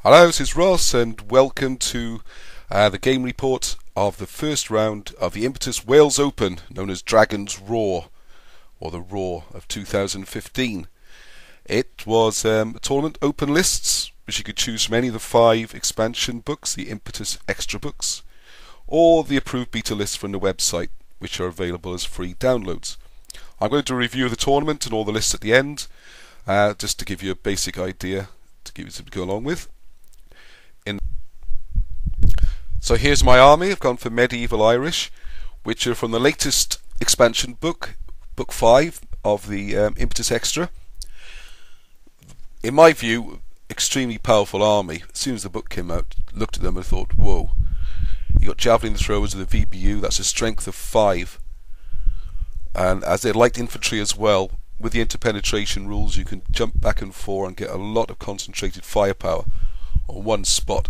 Hello, this is Ross, and welcome to the game report of the first round of the Impetus Wales Open, known as Dragon's Roar, or the Roar of 2015. It was a tournament open lists, which you could choose from any of the 5 expansion books, the Impetus Extra books, or the approved beta lists from the website, which are available as free downloads. I'm going to do a review of the tournament and all the lists at the end, just to give you a basic idea to give you something to go along with. So here's my army. I've gone for Medieval Irish, which are from the latest expansion book, book 5 of the Impetus Extra. In my view, extremely powerful army. As soon as the book came out, looked at them and thought, whoa. You got javelin throwers with a VBU, that's a strength of 5. And as they're light infantry as well, with the interpenetration rules, you can jump back and forth and get a lot of concentrated firepower on one spot.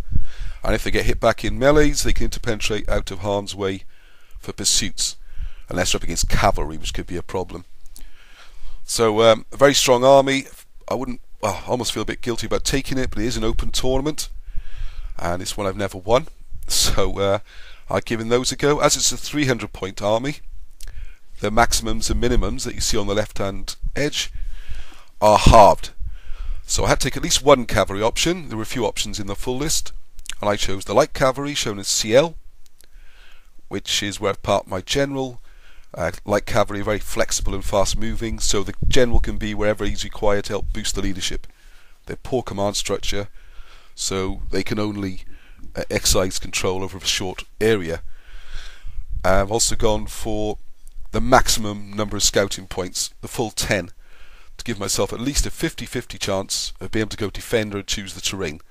And if they get hit back in melees, they can interpenetrate out of harm's way for pursuits, unless they're up against cavalry, which could be a problem. So a very strong army. I almost feel a bit guilty about taking it, but it is an open tournament, and it's one I've never won. So I've given those a go. As it's a 300-point army, the maximums and minimums that you see on the left-hand edge are halved. So I had to take at least one cavalry option. There were a few options in the full list, and I chose the light cavalry, shown as CL, which is where I've parked my general. Light cavalry are very flexible and fast moving, so the general can be wherever he's required to help boost the leadership. They're poor command structure, so they can only exercise control over a short area. I've also gone for the maximum number of scouting points, the full 10, to give myself at least a 50-50 chance of being able to go defender and choose the terrain.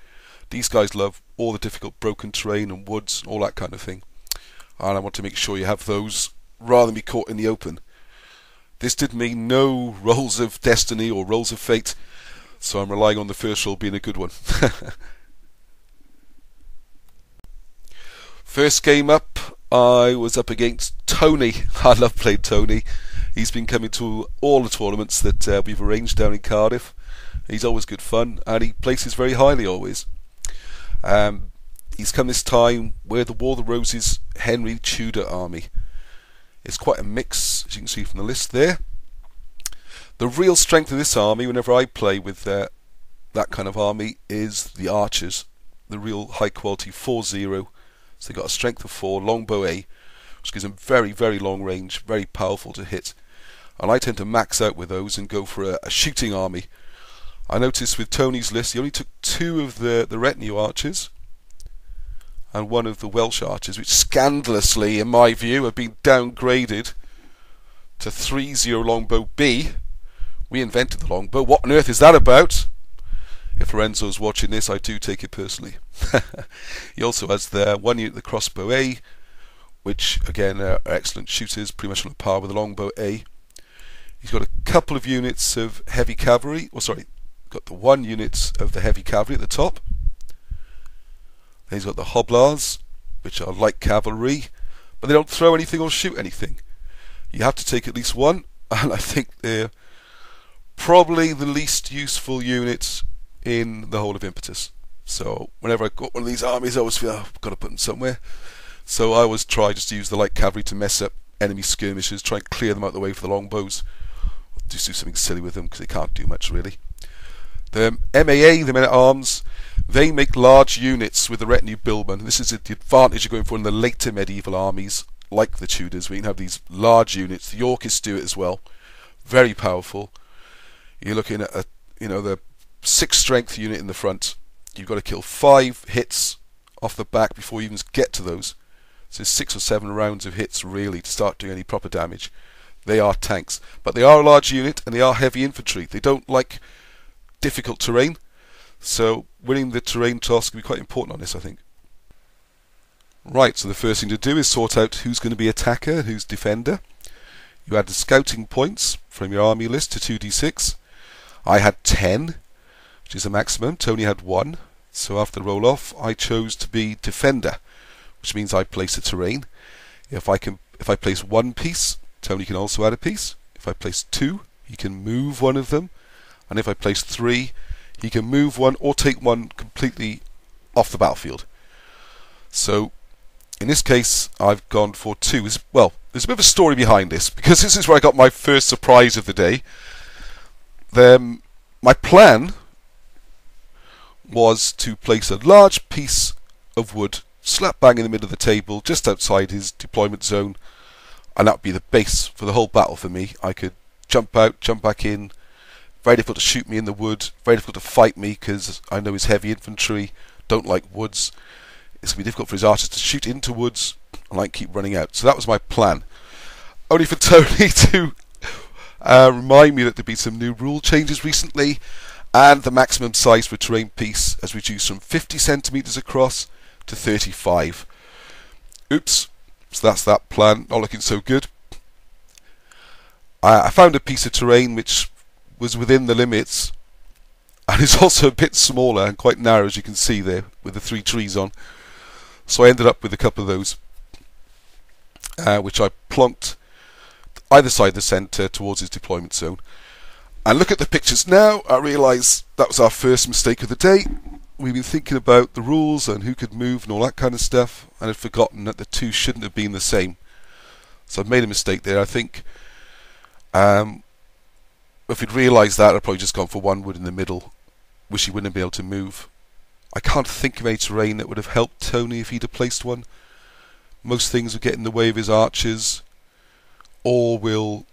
These guys love all the difficult broken terrain and woods and all that kind of thing, and I want to make sure you have those rather than be caught in the open. This did mean no rolls of destiny or rolls of fate, so I'm relying on the first roll being a good one. First game up, I was up against Tony. I love playing Tony. He's been coming to all the tournaments that we've arranged down in Cardiff. He's always good fun, and he places very highly always. He's come this time with the War of the Roses Henry Tudor army. It's quite a mix, as you can see from the list there. The real strength of this army, whenever I play with that kind of army, is the archers. The real high quality 4-0. So they've got a strength of 4, longbow A, which gives them very, very long range, very powerful to hit. And I tend to max out with those and go for a shooting army. I noticed with Tony's list, he only took 2 of the retinue archers and 1 of the Welsh archers, which scandalously, in my view, have been downgraded to 3-0 longbow B. We invented the longbow. What on earth is that about? If Lorenzo's watching this, I do take it personally. He also has the 1 unit, the crossbow A, which again are excellent shooters, pretty much on par with the longbow A. He's got a couple of units of heavy cavalry, got the 1 unit of the heavy cavalry at the top. Then he's got the hoblars, which are light cavalry, but they don't throw anything or shoot anything. You have to take at least 1, and I think they're probably the least useful units in the whole of Impetus. So whenever I got one of these armies, I always feel I've got to put them somewhere. So I always try just to use the light cavalry to mess up enemy skirmishers, try and clear them out of the way for the longbows. Just do something silly with them because they can't do much really. The MAA, the men-at-arms, they make large units with the retinue billmen. This is the advantage of going for one of the later medieval armies, like the Tudors, where you can have these large units. The Yorkists do it as well. Very powerful. You're looking at the 6 strength unit in the front. You've got to kill 5 hits off the back before you even get to those. So 6 or 7 rounds of hits really to start doing any proper damage. They are tanks, but they are a large unit and they are heavy infantry. They don't like difficult terrain, so winning the terrain toss can be quite important on this, I think. Right, so the first thing to do is sort out who's going to be attacker and who's defender. You add the scouting points from your army list to 2d6. I had 10, which is a maximum. Tony had 1, so after the roll off I chose to be defender, which means I place a terrain. If I place 1 piece, Tony can also add a piece. If I place 2, he can move one of them, and if I place 3, he can move 1 or take 1 completely off the battlefield. So in this case, I've gone for 2. Well, there's a bit of a story behind this, because this is where I got my first surprise of the day. My plan was to place a large piece of wood slap bang in the middle of the table, just outside his deployment zone, and that would be the base for the whole battle for me. I could jump out, jump back in. Very difficult to shoot me in the wood, very difficult to fight me, because I know his heavy infantry don't like woods. It's going to be difficult for his archers to shoot into woods, and I keep running out. So that was my plan. Only for Tony to remind me that there'd been some new rule changes recently, and the maximum size for a terrain piece has reduced from 50 centimetres across to 35. Oops. So that's that plan. Not looking so good. I found a piece of terrain which was within the limits, and it's also a bit smaller and quite narrow, as you can see there, with the 3 trees on. So I ended up with a couple of those, which I plonked either side of the centre towards his deployment zone. And look at the pictures now. I realise that was our first mistake of the day. We've been thinking about the rules and who could move and all that kind of stuff, and had forgotten that the 2 shouldn't have been the same. So I've made a mistake there. I think if we'd realised that, I'd probably just gone for 1 wood in the middle. Wish he wouldn't have been able to move. I can't think of any terrain that would have helped Tony if he'd have placed one. Most things will get in the way of his archers, or will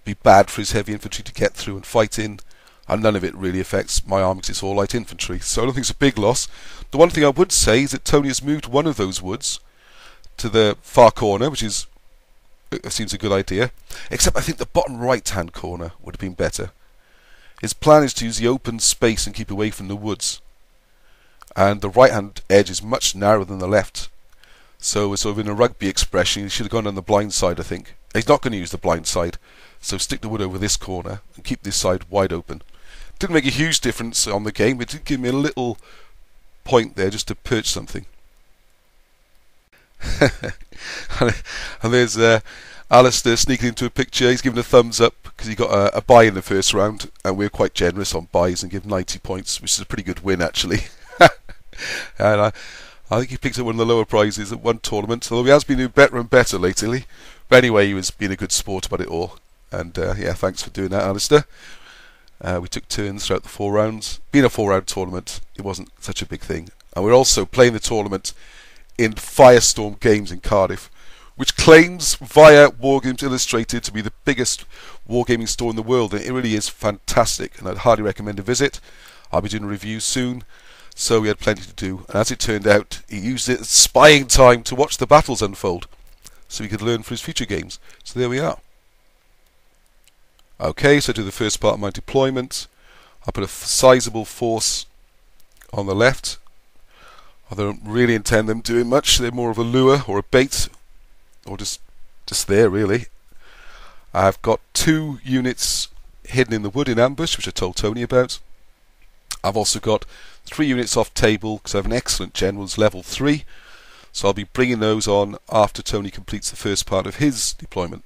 be bad for his heavy infantry to get through and fight in, and none of it really affects my army because it's all light infantry. So I don't think it's a big loss. The one thing I would say is that Tony has moved one of those woods to the far corner, which seems a good idea, except I think the bottom right hand corner would have been better. His plan is to use the open space and keep away from the woods, and the right hand edge is much narrower than the left, so sort of in a rugby expression, he should have gone on the blind side. I think he's not going to use the blind side, so stick the wood over this corner and keep this side wide open. Didn't make a huge difference on the game, but it did give me a little point there just to perch something. And there's Alistair sneaking into a picture. He's given a thumbs up because he got a bye in the first round, and we're quite generous on buys and give 90 points, which is a pretty good win actually. And I think he picked up one of the lower prizes at one tournament, although he has been doing better and better lately. But anyway, he was being a good sport about it all, and yeah, thanks for doing that, Alistair. We took turns throughout the 4 rounds. Being a 4-round tournament, it wasn't such a big thing. And we're also playing the tournament in Firestorm Games in Cardiff, which claims via Wargames Illustrated to be the biggest wargaming store in the world, and it really is fantastic, and I'd highly recommend a visit. I'll be doing a review soon, so we had plenty to do, and as it turned out, he used it as spying time to watch the battles unfold, so he could learn for his future games. So there we are. Okay, so I do the first part of my deployment. I put a sizable force on the left. I don't really intend them doing much. They're more of a lure or a bait, or just there really. I've got 2 units hidden in the wood in ambush, which I told Tony about. I've also got 3 units off table because I have an excellent general's level 3, so I'll be bringing those on after Tony completes the first part of his deployment.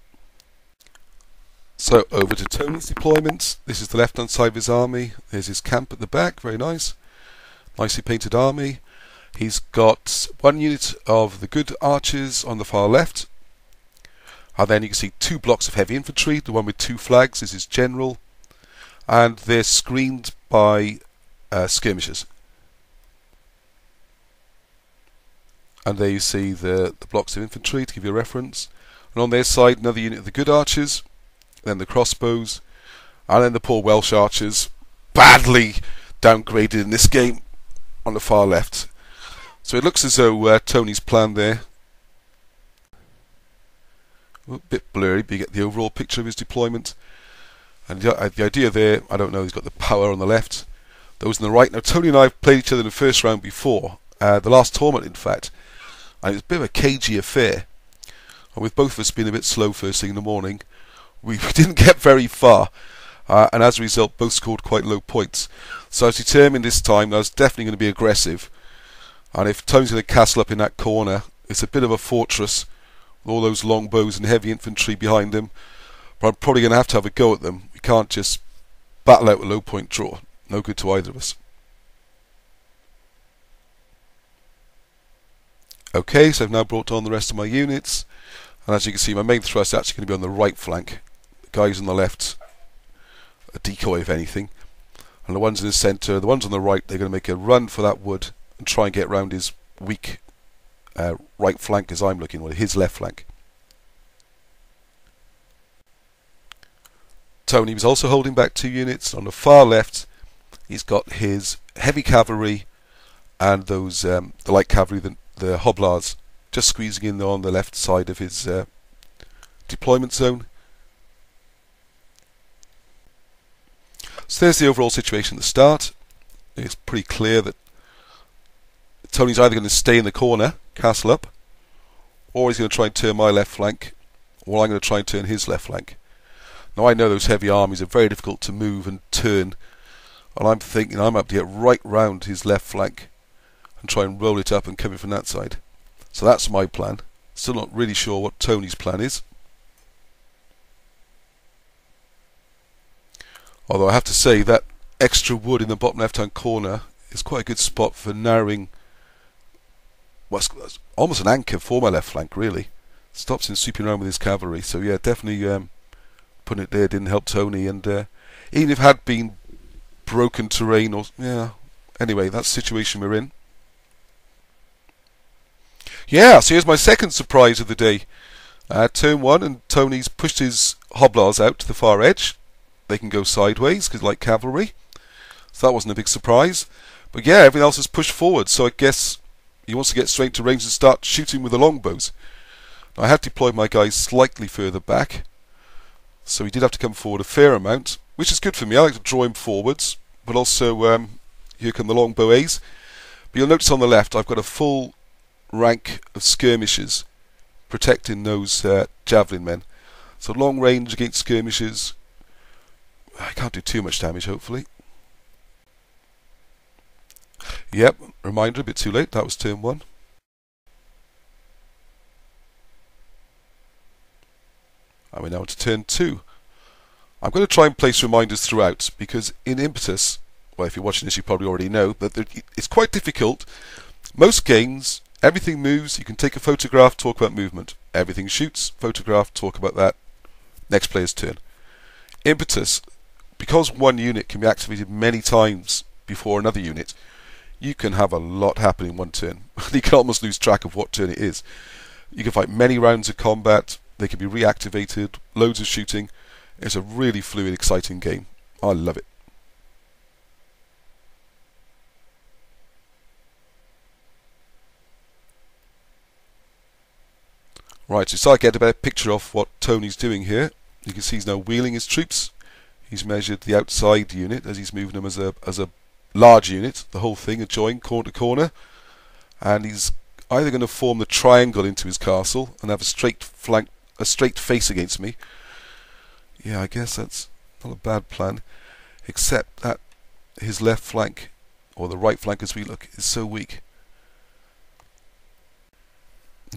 So over to Tony's deployment. This is the left hand side of his army. There's his camp at the back, very nice. Nicely painted army. He's got 1 unit of the good archers on the far left, and then you can see 2 blocks of heavy infantry. The one with 2 flags is his general, and they're screened by skirmishers. And there you see the blocks of infantry to give you a reference. And on their side, another unit of the good archers, then the crossbows, and then the poor Welsh archers, badly downgraded in this game, on the far left. So it looks as though Tony's plan there, a bit blurry, but you get the overall picture of his deployment. And the idea there, I don't know, he's got the power on the left, those on the right. Now Tony and I have played each other in the first round before, the last tournament in fact, and it was a bit of a cagey affair. And with both of us being a bit slow first thing in the morning, we didn't get very far, and as a result both scored quite low points. So I was determined this time I was definitely going to be aggressive. And if Tony's going to castle up in that corner, it's a bit of a fortress with all those long bows and heavy infantry behind him. But I'm probably going to have a go at them. We can't just battle out a low point draw. No good to either of us. Okay, so I've now brought on the rest of my units, and as you can see, my main thrust is actually going to be on the right flank. The guys on the left, a decoy if anything, and the ones in the centre, the ones on the right, they're going to make a run for that wood and try and get round his weak right flank as I'm looking, or his left flank. Tony was also holding back 2 units. On the far left, he's got his heavy cavalry and those the light cavalry, the hoblars, just squeezing in on the left side of his deployment zone. So there's the overall situation at the start. It's pretty clear that Tony's either going to stay in the corner, castle up, or he's going to try and turn my left flank, or I'm going to try and turn his left flank. Now I know those heavy armies are very difficult to move and turn, and I'm thinking I'm up to get right round his left flank and try and roll it up and come in from that side. So that's my plan. Still not really sure what Tony's plan is. Although I have to say that extra wood in the bottom left hand corner is quite a good spot for narrowing what's almost an anchor for my left flank, really. Stops him sweeping around with his cavalry. So yeah, definitely putting it there didn't help Tony, and even if it had been broken terrain, or yeah, anyway, that's the situation we're in. Yeah, so here's my second surprise of the day. Turn 1, and Tony's pushed his hoblars out to the far edge. They can go sideways because like cavalry, so that wasn't a big surprise. But yeah, everything else is pushed forward, so I guess he wants to get straight to range and start shooting with the longbows. Now, I had deployed my guys slightly further back, so he did have to come forward a fair amount, which is good for me. I like to draw him forwards, but also here come the longbow A's. But you'll notice on the left I've got a full rank of skirmishers protecting those javelin men. So long range against skirmishers. I can't do too much damage, hopefully. Yep, reminder, a bit too late. That was turn 1. And we're now to turn 2. I'm going to try and place reminders throughout, because in Impetus, well, if you're watching this you probably already know, but it's quite difficult. Most games, everything moves, you can take a photograph, talk about movement. Everything shoots, photograph, talk about that. Next player's turn. Impetus, because one unit can be activated many times before another unit, you can have a lot happen in one turn. You can almost lose track of what turn it is. You can fight many rounds of combat, they can be reactivated, loads of shooting. It's a really fluid, exciting game. I love it. Right, so start to get a better picture of what Tony's doing here. You can see he's now wheeling his troops. He's measured the outside unit as he's moving them as a large unit, the whole thing, a join corner to corner, and he's either going to form the triangle into his castle and have a straight flank, a straight face against me. Yeah, I guess that's not a bad plan, except that his left flank, or the right flank as we look, is so weak.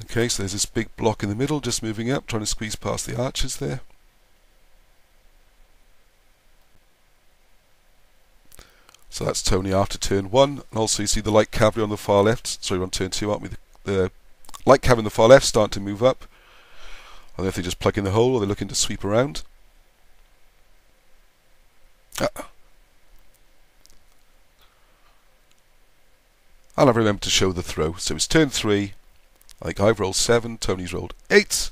Okay, so there's this big block in the middle, just moving up, trying to squeeze past the archers there. So that's Tony after turn 1, and also you see the light cavalry on the far left. Sorry, we're on turn 2, aren't we? The light cavalry on the far left starting to move up. I don't know if they just plug in the hole or they're looking to sweep around. I'll have to remember to show the throw. So it's turn 3. I think I've rolled 7, Tony's rolled 8.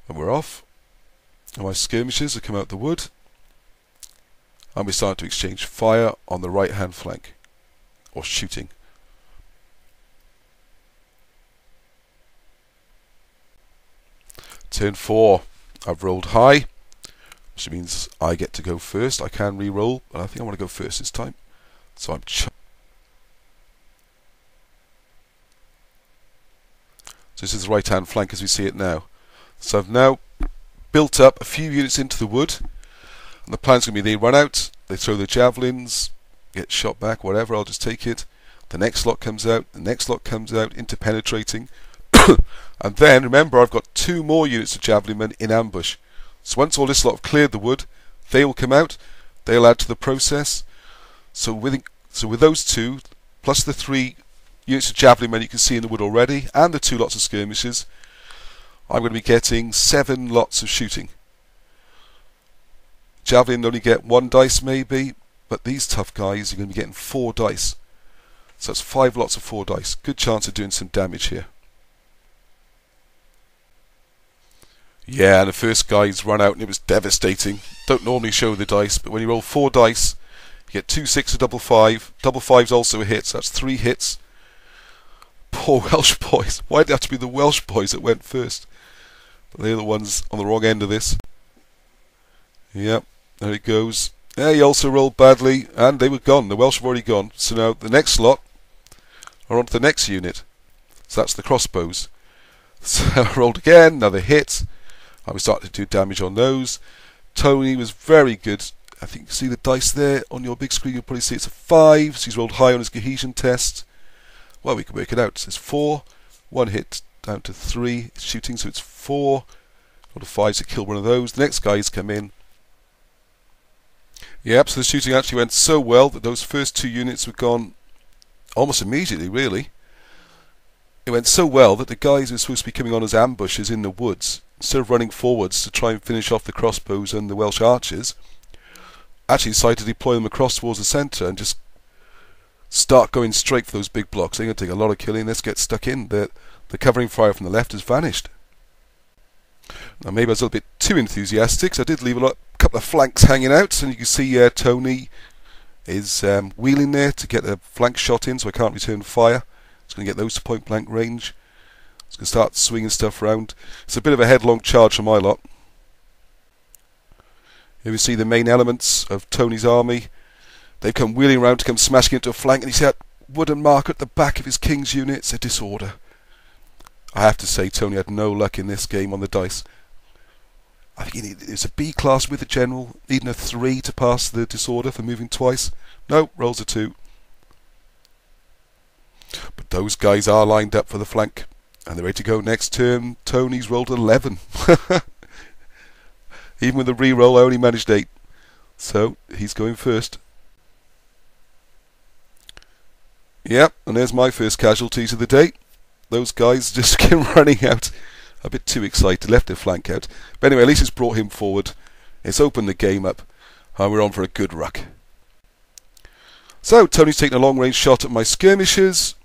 And we're off. And my skirmishers have come out the wood. And we start to exchange fire on the right hand flank. Or shooting. Turn 4. I've rolled high, which means I get to go first. I can re-roll, but I think I want to go first this time. So I'm so this is the right hand flank as we see it now. So I've now built up a few units into the wood, and the plan's going to be they run out, they throw the javelins, get shot back, whatever, I'll just take it. The next lot comes out, the next lot comes out, interpenetrating. And then, remember, I've got 2 more units of javelin men in ambush. So once all this lot have cleared the wood, they will come out, they'll add to the process. So with those two, plus the 3 units of javelin men you can see in the wood already, and the 2 lots of skirmishers, I'm going to be getting 7 lots of shooting. Javelin only get 1 dice maybe, but these tough guys are going to be getting 4 dice. So that's 5 lots of 4 dice. Good chance of doing some damage here. Yeah, and the first guy's run out and it was devastating. Don't normally show the dice, but when you roll 4 dice, you get 2 6, a double 5. Double 5's also a hit, so that's 3 hits. Poor Welsh boys. Why did it have to be the Welsh boys that went first? But they're the ones on the wrong end of this. Yep, there it goes. Yeah, he also rolled badly, and they were gone. The Welsh have already gone. So now the next lot are on to the next unit. So that's the crossbows. So I rolled again, another hit. I was starting to do damage on those. Tony was very good. I think you can see the dice there on your big screen. You'll probably see it's a 5. So he's rolled high on his cohesion test. Well, we can work it out. So it's 4. 1 hit down to 3. It's shooting, so it's 4. Rolled a 5 to kill one of those. The next guys come in. Yep, so the shooting actually went so well that those first 2 units were gone almost immediately, really. It went so well that the guys who were supposed to be coming on as ambushes in the woods, instead of running forwards to try and finish off the crossbows and the Welsh archers, actually decided to deploy them across towards the centre and just start going straight for those big blocks. They're going to take a lot of killing. Let's get stuck in. The covering fire from the left has vanished. Now maybe I was a little bit too enthusiastic, so I did leave a couple of flanks hanging out, and you can see Tony is wheeling there to get a flank shot in, so I can't return fire. It's going to get those to point blank range. It's going to start swinging stuff around. It's a bit of a headlong charge for my lot. Here we see the main elements of Tony's army. They've come wheeling around to come smashing into a flank, and you see that wooden marker at the back of his king's unit. It's a disorder. I have to say, Tony had no luck in this game on the dice. I think it's a B class with a general, needing a 3 to pass the disorder for moving twice. No, rolls a 2. But those guys are lined up for the flank, and they're ready to go next turn. Tony's rolled 11. Even with the re-roll, I only managed 8. So, he's going first. Yep, and there's my first casualties of the day. Those guys just came running out. A bit too excited, left their flank out. But anyway, at least it's brought him forward. It's opened the game up, and we're on for a good ruck. So, Tony's taken a long-range shot at my skirmishers.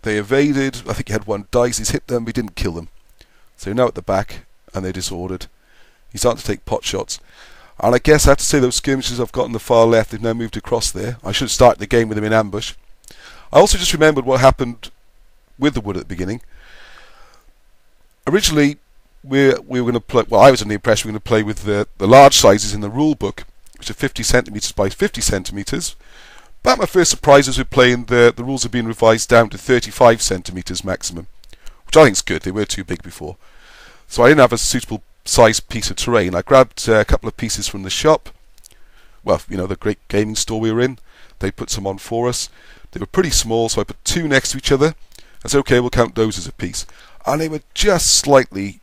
They evaded. I think he had 1 dice. He's hit them, but he didn't kill them. So they're now at the back, and they're disordered. He's starting to take pot shots. And I guess I have to say those skirmishers I've got on the far left, they've now moved across there. I should have started the game with them in ambush. I also just remembered what happened with the wood at the beginning. Originally, we were going to play. Well, I was under the impression we were going to play with the large sizes in the rule book, which are 50 centimeters by 50 centimeters. But my first surprise was we're playing the rules have been revised down to 35 centimeters maximum, which I think is good. They were too big before, so I didn't have a suitable sized piece of terrain. I grabbed a couple of pieces from the shop. Well, you know, the great gaming store we were in. They put some on for us. They were pretty small, so I put 2 next to each other. I said, okay, we'll count those as a piece. And they were just slightly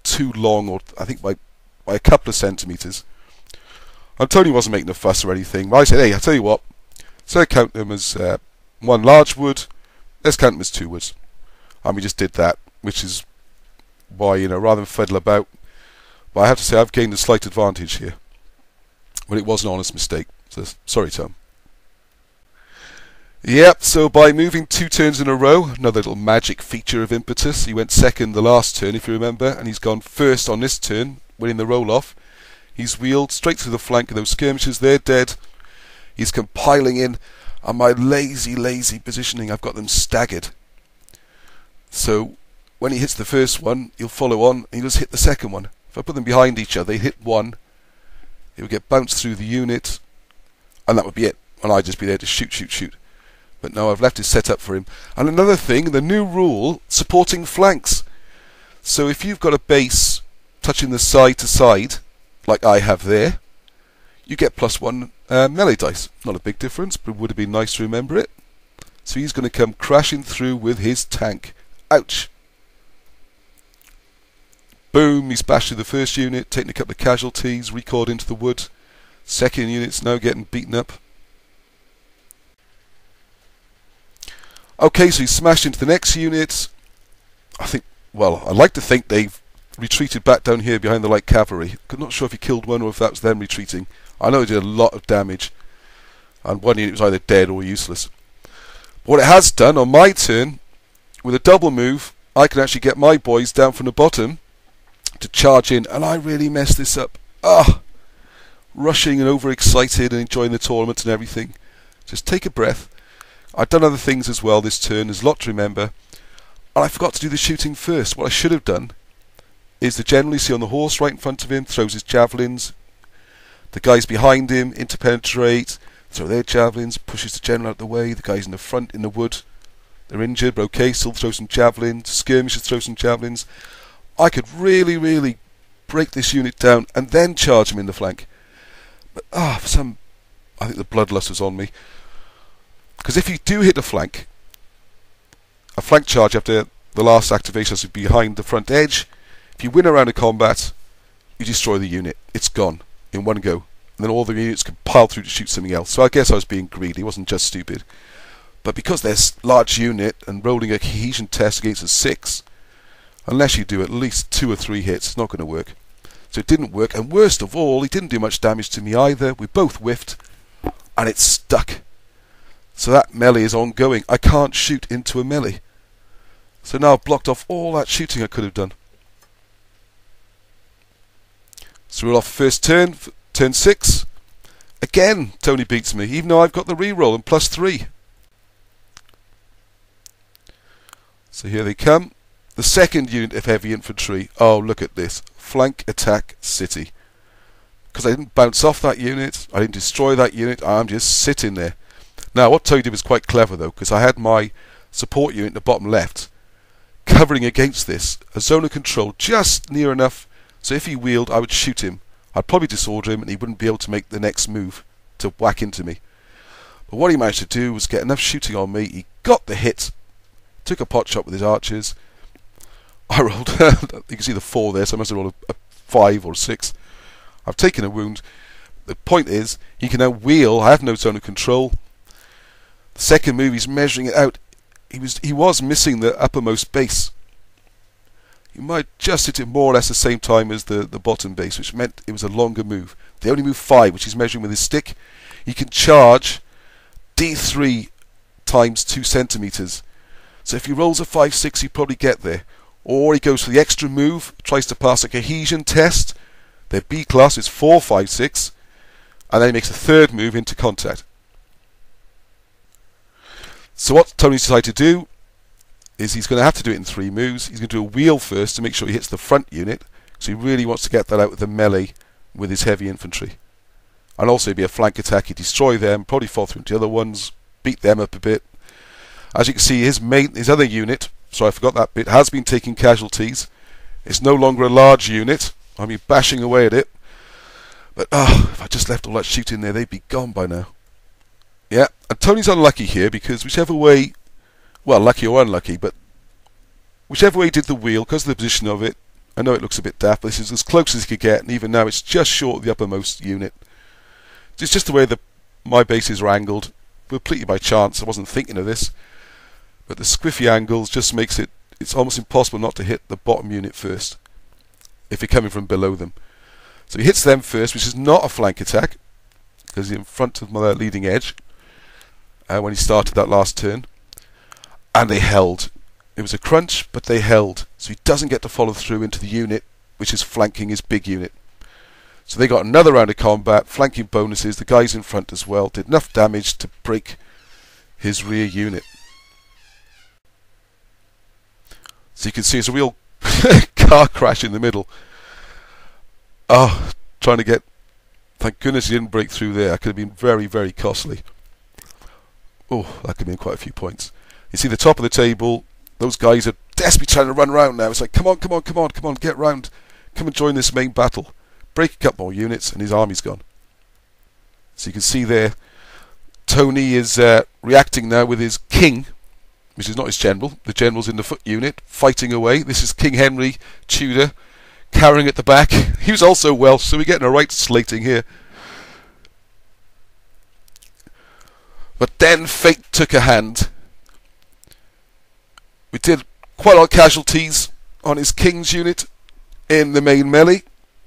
too long, or I think by a couple of centimetres. And Tony wasn't making a fuss or anything. But I said, hey, I'll tell you what. So I count them as 1 large wood. Let's count them as 2 woods. And we just did that, which is why, you know, rather than fiddle about. But I have to say, I've gained a slight advantage here. But it was an honest mistake. So, sorry, Tom. Yep, so by moving 2 turns in a row, another little magic feature of Impetus, he went second the last turn, if you remember, and he's gone first on this turn, winning the roll-off. He's wheeled straight through the flank of those skirmishers, they're dead. He's compiling in, and my lazy positioning, I've got them staggered. So, when he hits the first one, he'll follow on, and he'll just hit the second one. If I put them behind each other, they hit one, it would get bounced through the unit, and that would be it, and I'd just be there to shoot. But no, I've left it set up for him. And another thing, the new rule, supporting flanks. So if you've got a base touching the side to side, like I have there, you get +1 melee dice. Not a big difference, but it would have been nice to remember it. So he's going to come crashing through with his tank. Ouch! Boom, he splashed through the first unit, taking a couple of casualties, recoiled into the wood. Second unit's now getting beaten up. Okay, so he smashed into the next unit. I think, well, I'd like to think they've retreated back down here behind the light cavalry. I'm not sure if he killed one or if that was them retreating. I know he did a lot of damage, and one unit was either dead or useless. But what it has done on my turn, with a double move, I can actually get my boys down from the bottom to charge in, and I really messed this up. Rushing and overexcited and enjoying the tournament and everything. Just take a breath. I've done other things as well this turn, there's a lot to remember. And I forgot to do the shooting first. What I should have done is the general you see on the horse right in front of him throws his javelins. The guys behind him interpenetrate, throw their javelins, pushes the general out of the way. The guys in the front in the wood, they're injured, but okay, still throw some javelins. Skirmishers throw some javelins. I could really break this unit down and then charge him in the flank. But I think the bloodlust was on me. Because if you do hit a flank charge after the last activation has to be behind the front edge, if you win a round of combat, you destroy the unit. It's gone in one go. And then all the units can pile through to shoot something else. So I guess I was being greedy, it wasn't just stupid. But because they're a large unit and rolling a cohesion test against a 6, unless you do at least 2 or 3 hits, it's not going to work. So it didn't work, and worst of all, he didn't do much damage to me either. We both whiffed, and it's stuck. So that melee is ongoing. I can't shoot into a melee. So now I've blocked off all that shooting I could have done. So we're off first turn, turn 6. Again, Tony beats me, even though I've got the reroll and +3. So here they come. The second unit of heavy infantry. Oh, look at this. Flank attack city. Because I didn't bounce off that unit, I didn't destroy that unit, I'm just sitting there. Now, what Tony did was quite clever, though, because I had my support unit in the bottom left covering against this, a zone of control just near enough, so if he wheeled, I would shoot him. I'd probably disorder him, and he wouldn't be able to make the next move to whack into me. But what he managed to do was get enough shooting on me. He got the hit, took a pot shot with his archers. I rolled, you can see the 4 there, so I must have rolled a 5 or a 6. I've taken a wound. The point is, he can now wheel. I have no zone of control. The second move, he's measuring it out. He was missing the uppermost base. He might just hit it more or less the same time as the bottom base, which meant it was a longer move. They only move 5, which he's measuring with his stick. He can charge D3 times 2 centimeters. So if he rolls a 5-6, he'd probably get there. Or he goes for the extra move, tries to pass a cohesion test. Their B class is 4-5-6, and then he makes a third move into contact. So what Tony's decided to do is he's going to have to do it in 3 moves. He's going to do a wheel first to make sure he hits the front unit, so he really wants to get that out with the melee with his heavy infantry. And also it'd be a flank attack, he'd destroy them, probably fall through into the other ones, beat them up a bit. As you can see, his other unit, sorry I forgot that bit, has been taking casualties. It's no longer a large unit. I'll be bashing away at it. But if I just left all that shooting there, they'd be gone by now. Yeah, and Tony's unlucky here because whichever way, well, lucky or unlucky, but whichever way he did the wheel, because of the position of it, I know it looks a bit daft, but this is as close as he could get, and even now it's just short of the uppermost unit. It's just the way my bases are angled, completely by chance. I wasn't thinking of this, but the squiffy angles just makes it's almost impossible not to hit the bottom unit first if you're coming from below them. So he hits them first, which is not a flank attack because he's in front of my leading edge when he started that last turn, and they held. It was a crunch, but they held, so he doesn't get to follow through into the unit which is flanking his big unit. So they got another round of combat, flanking bonuses. The guys in front as well did enough damage to break his rear unit. So you can see it's a real car crash in the middle. Trying to get... Thank goodness he didn't break through there. That could have been very, very costly. That could have been quite a few points. You see the top of the table, those guys are desperately trying to run around now. It's like, come on, get round. Come and join this main battle. Break a couple more units and his army's gone. So you can see there, Tony is reacting now with his king, which is not his general. The general's in the foot unit, fighting away. This is King Henry Tudor, carrying at the back. He was also Welsh, so we're getting a right slating here. But then fate took a hand. We did quite a lot of casualties on his king's unit in the main melee.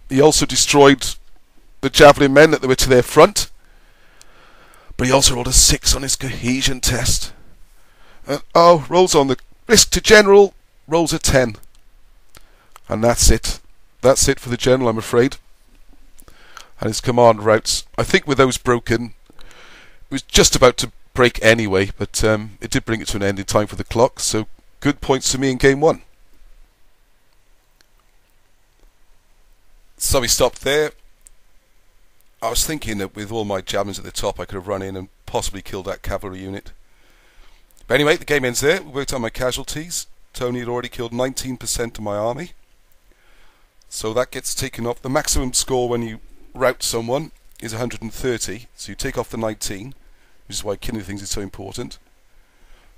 He also destroyed the javelin men that were to their front. But he also rolled a 6 on his cohesion test. And rolls on the risk to general, rolls a 10. And that's it. That's it for the general, I'm afraid. And his command routes, I think with those broken, it was just about to break anyway, but it did bring it to an end in time for the clock, so good points to me in game 1. So we stopped there. I was thinking that with all my javelins at the top I could have run in and possibly killed that cavalry unit. But anyway, the game ends there. We worked out my casualties. Tony had already killed 19% of my army. So that gets taken off. The maximum score when you rout someone is 130. So you take off the 19, which is why killing things is so important.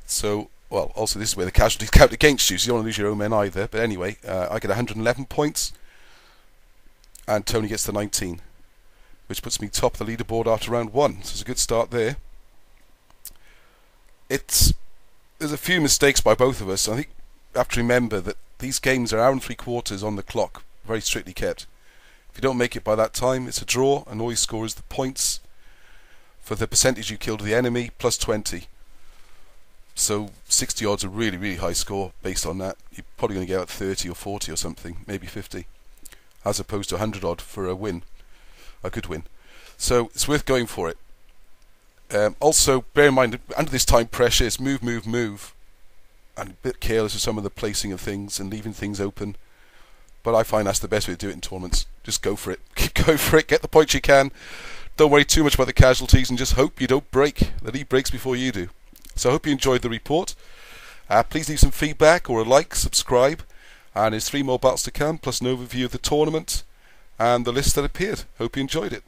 So, well, also this is where the casualties count against you, so you don't want to lose your own men either. But anyway, I get 111 points. And Tony gets the 19, which puts me top of the leaderboard after round 1. So it's a good start there. There's a few mistakes by both of us. I think you have to remember that these games are 1 hour and 3/4 on the clock, very strictly kept. If you don't make it by that time, it's a draw, and all you score is the points for the percentage you killed the enemy, plus 20. So 60 odds a really, really high score based on that. You're probably going to get out 30 or 40 or something, maybe 50. As opposed to 100 odd for a win, a good win. So it's worth going for it. Also, bear in mind, under this time pressure, it's move, move, move, and a bit careless with some of the placing of things and leaving things open. But I find that's the best way to do it in tournaments. Just go for it. Keep going for it. Get the points you can. Don't worry too much about the casualties, and just hope you don't break. That he breaks before you do. So I hope you enjoyed the report. Please leave some feedback or a like, subscribe. And there's 3 more battles to come, plus an overview of the tournament and the list that appeared. Hope you enjoyed it.